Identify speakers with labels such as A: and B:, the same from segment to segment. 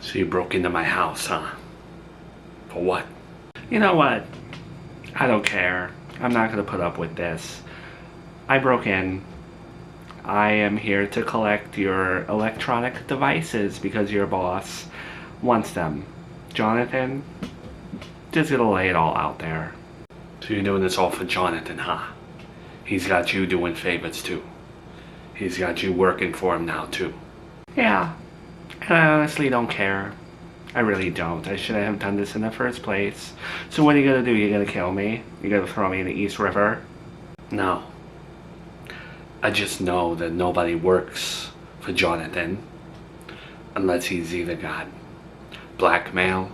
A: So you broke into my house, huh? For what? You know what? I don't care. I'm not gonna put up with this. I broke in. I am here to collect your electronic devices because your boss wants them. Jonathan, just gonna lay it all out there. So you're doing this all for Jonathan, huh? He's got you doing favors too. He's got you working for him now too. Yeah, and I honestly don't care. I really don't. I shouldn't have done this in the first place. So what are you gonna do? You gonna kill me? You gonna throw me in the East River? No. I just know that nobody works for Jonathan unless he's either got blackmail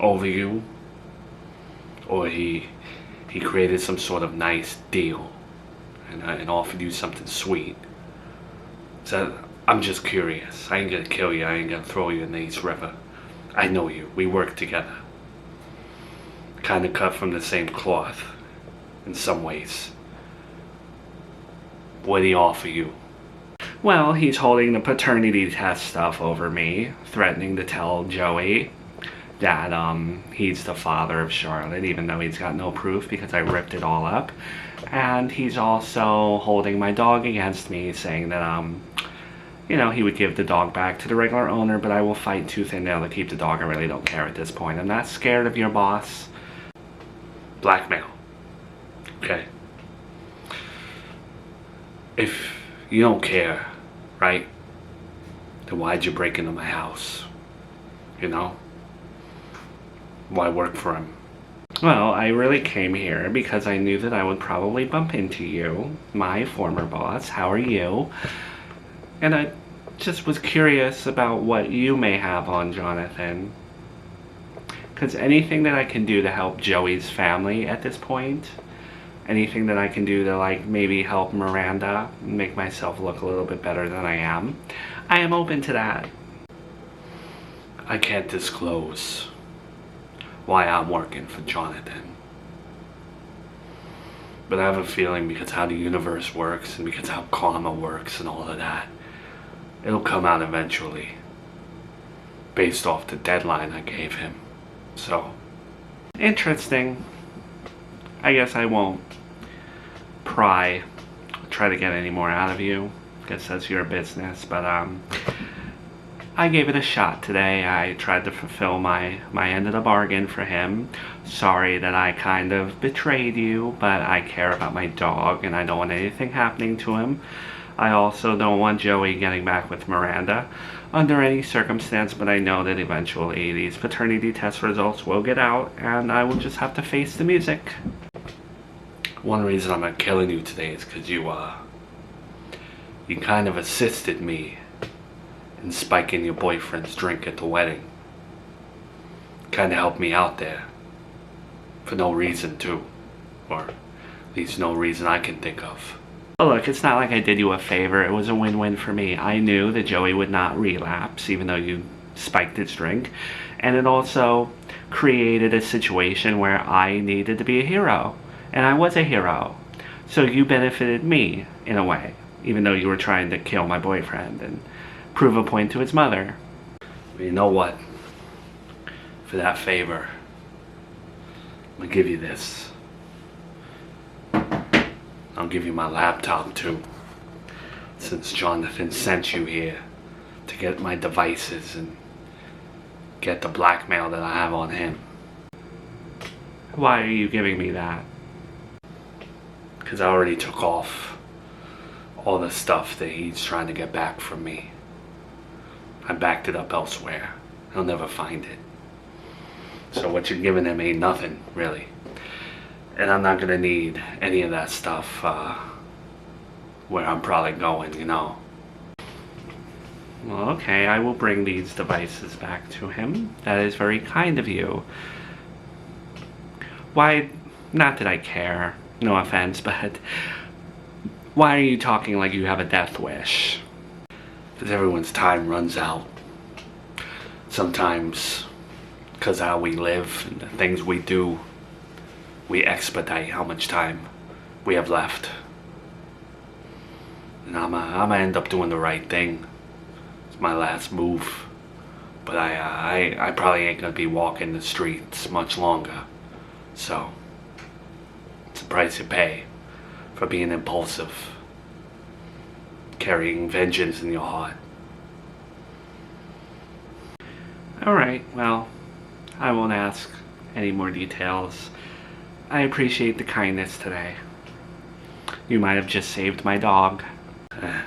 A: over you or he created some sort of nice deal and offered you something sweet. So I'm just curious. I ain't gonna kill you. I ain't gonna throw you in the East River. I know you. We work together. Kind of cut from the same cloth in some ways. What did he offer you? Well, he's holding the paternity test stuff over me, threatening to tell Joey that he's the father of Charlotte, even though he's got no proof because I ripped it all up. And he's also holding my dog against me, saying that he would give the dog back to the regular owner, but I will fight tooth and nail to keep the dog. I really don't care at this point. I'm not scared of your boss. Blackmail. Okay. If you don't care, right, then why'd you break into my house? You know? Why work for him? Well, I really came here because I knew that I would probably bump into you, my former boss. How are you? And I just was curious about what you may have on Jonathan. Because anything that I can do to help Joey's family at this point, anything that I can do to maybe help Miranda, make myself look a little bit better than I am open to that. I can't disclose why I'm working for Jonathan. But I have a feeling because how the universe works and because how karma works and all of that, it'll come out eventually. Based off the deadline I gave him. So, interesting. I guess I won't try to get any more out of you. I guess that's your business. But I gave it a shot today. I tried to fulfill my end of the bargain for him. Sorry that I kind of betrayed you, but I care about my dog and I don't want anything happening to him. I also don't want Joey getting back with Miranda under any circumstance, but I know that eventually these paternity test results will get out and I will just have to face the music. One reason I'm not killing you today is because you kind of assisted me in spiking your boyfriend's drink at the wedding. Kind of helped me out there. For no reason, too. Or at least no reason I can think of. But look, it's not like I did you a favor. It was a win-win for me. I knew that Joey would not relapse, even though you spiked his drink. And it also created a situation where I needed to be a hero. And I was a hero. So you benefited me, in a way. Even though you were trying to kill my boyfriend and prove a point to his mother. But you know what? For that favor, I'm gonna give you this. I'll give you my laptop too. Since Jonathan sent you here to get my devices and get the blackmail that I have on him. Why are you giving me that? Because I already took off all the stuff that he's trying to get back from me. I backed it up elsewhere. He'll never find it. So what you're giving him ain't nothing, really. And I'm not gonna need any of that stuff where I'm probably going, you know. Well, okay, I will bring these devices back to him. That is very kind of you. Why, not that I care, no offense, but why are you talking like you have a death wish? Because everyone's time runs out. Sometimes, because how we live and the things we do, we expedite how much time we have left. And I'm gonna end up doing the right thing. It's my last move. But I probably ain't gonna be walking the streets much longer. So, it's a price you pay for being impulsive, carrying vengeance in your heart. Alright, well, I won't ask any more details. I appreciate the kindness today. You might have just saved my dog. At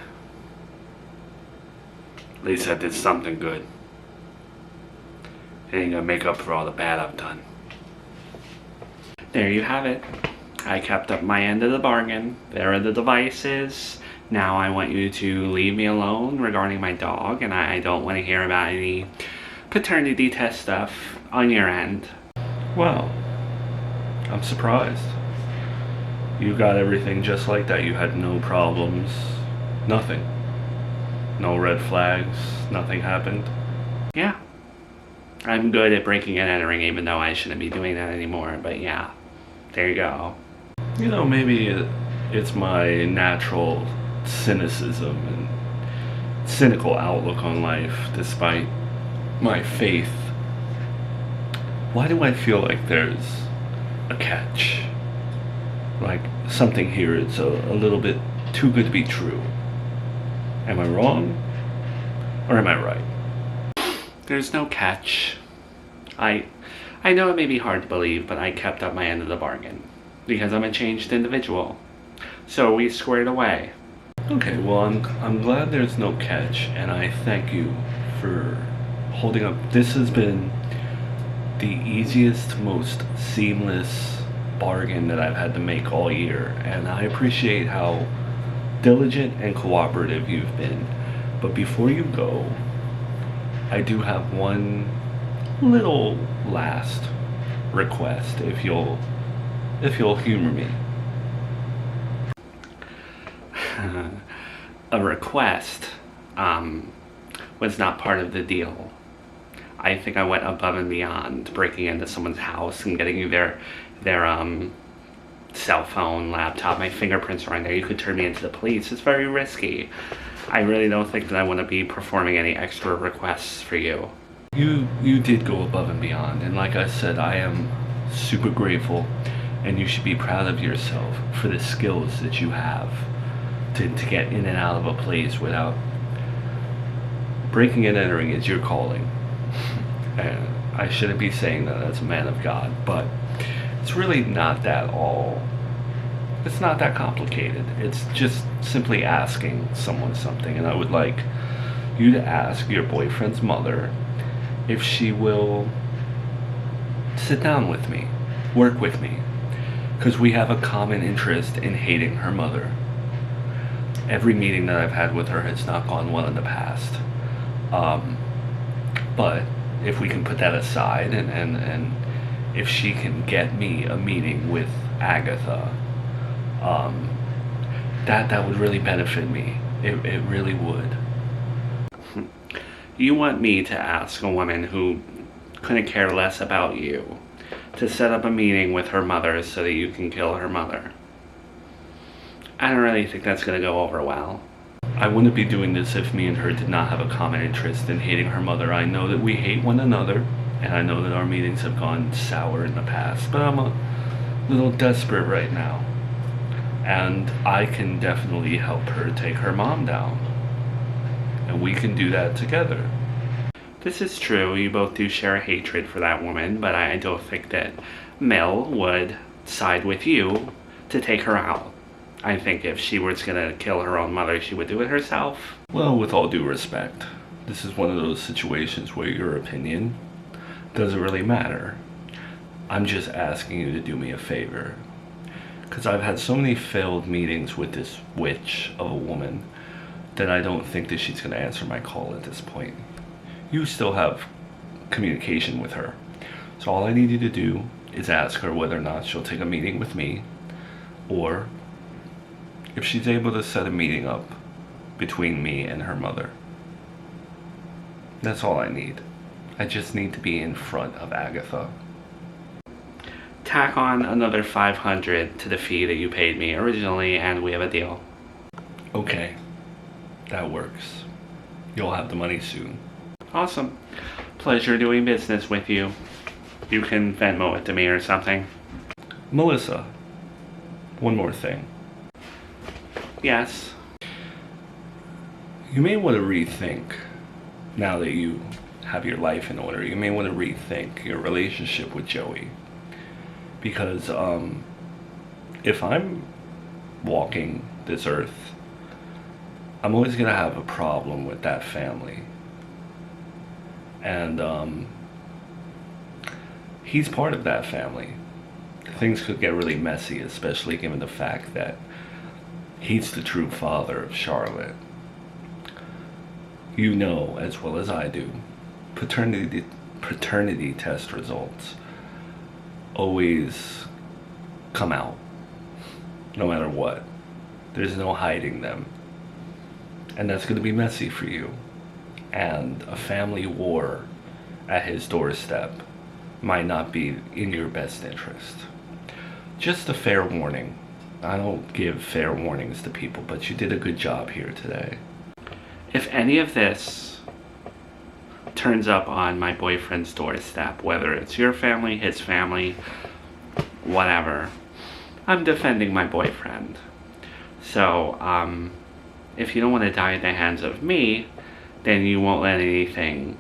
A: least I did something good. It ain't gonna make up for all the bad I've done. There you have it. I kept up my end of the bargain. There are the devices. Now I want you to leave me alone regarding my dog, and I don't want to hear about any paternity test stuff on your end. Well, I'm surprised. You got everything just like that. You had no problems. Nothing. No red flags. Nothing happened. Yeah. I'm good at breaking and entering, even though I shouldn't be doing that anymore. But yeah, there you go. You know, maybe it's my natural cynicism and cynical outlook on life, despite my faith. Why do I feel like there's a catch? Like something here is a little bit too good to be true. Am I wrong? Or am I right? There's no catch. I know it may be hard to believe, but I kept up my end of the bargain. Because I'm a changed individual. So we squared away. Okay, well I'm glad there's no catch, and I thank you for holding up. This has been the easiest, most seamless bargain that I've had to make all year, and I appreciate how diligent and cooperative you've been. But before you go, I do have one little last request, if you'll humor me. A request was not part of the deal. I think I went above and beyond, breaking into someone's house and getting you their cell phone, laptop. My fingerprints are on there. You could turn me into the police. It's very risky. I really don't think that I want to be performing any extra requests for you. You did go above and beyond, and like I said, I am super grateful, and you should be proud of yourself for the skills that you have to get in and out of a place without breaking and entering is your calling. And I shouldn't be saying that as a man of God, but it's really not that all. It's not that complicated. It's just simply asking someone something, and I would like you to ask your boyfriend's mother if she will sit down with me, work with me, because we have a common interest in hating her mother. Every meeting that I've had with her has not gone well in the past. But if we can put that aside, and if she can get me a meeting with Agatha, that would really benefit me. It really would. You want me to ask a woman who couldn't care less about you to set up a meeting with her mother so that you can kill her mother? I don't really think that's going to go over well. I wouldn't be doing this if me and her did not have a common interest in hating her mother. I know that we hate one another, and I know that our meetings have gone sour in the past, but I'm a little desperate right now. And I can definitely help her take her mom down. And we can do that together. This is true. You both do share a hatred for that woman, but I don't think that Mel would side with you to take her out. I think if she was going to kill her own mother, she would do it herself. Well, with all due respect, this is one of those situations where your opinion doesn't really matter. I'm just asking you to do me a favor. Because I've had so many failed meetings with this witch of a woman that I don't think that she's going to answer my call at this point. You still have communication with her. So all I need you to do is ask her whether or not she'll take a meeting with me, or if she's able to set a meeting up between me and her mother. That's all I need. I just need to be in front of Agatha. Tack on another $500 to the fee that you paid me originally, and we have a deal. Okay, that works. You'll have the money soon. Awesome. Pleasure doing business with you. You can Venmo it to me or something.
B: Melissa, one more thing.
A: Yes.
B: You may want to rethink, now that you have your life in order, you may want to rethink your relationship with Joey. Because if I'm walking this earth, I'm always going to have a problem with that family. And he's part of that family. Things could get really messy, especially given the fact that he's the true father of Charlotte. You know as well as I do, paternity test results always come out, no matter what. There's no hiding them. And that's going to be messy for you. And a family war at his doorstep might not be in your best interest. Just a fair warning. I don't give fair warnings to people, but you did a good job here today.
A: If any of this turns up on my boyfriend's doorstep, whether it's your family, his family, whatever, I'm defending my boyfriend. So, if you don't want to die at the hands of me, then you won't let anything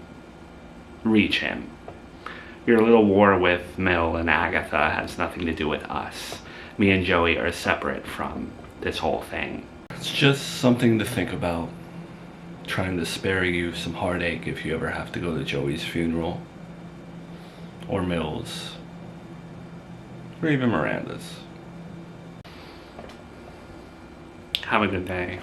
A: reach him. Your little war with Mill and Agatha has nothing to do with us. Me and Joey are separate from this whole thing.
B: It's just something to think about. Trying to spare you some heartache if you ever have to go to Joey's funeral, or Mill's, or even Miranda's.
A: Have a good day.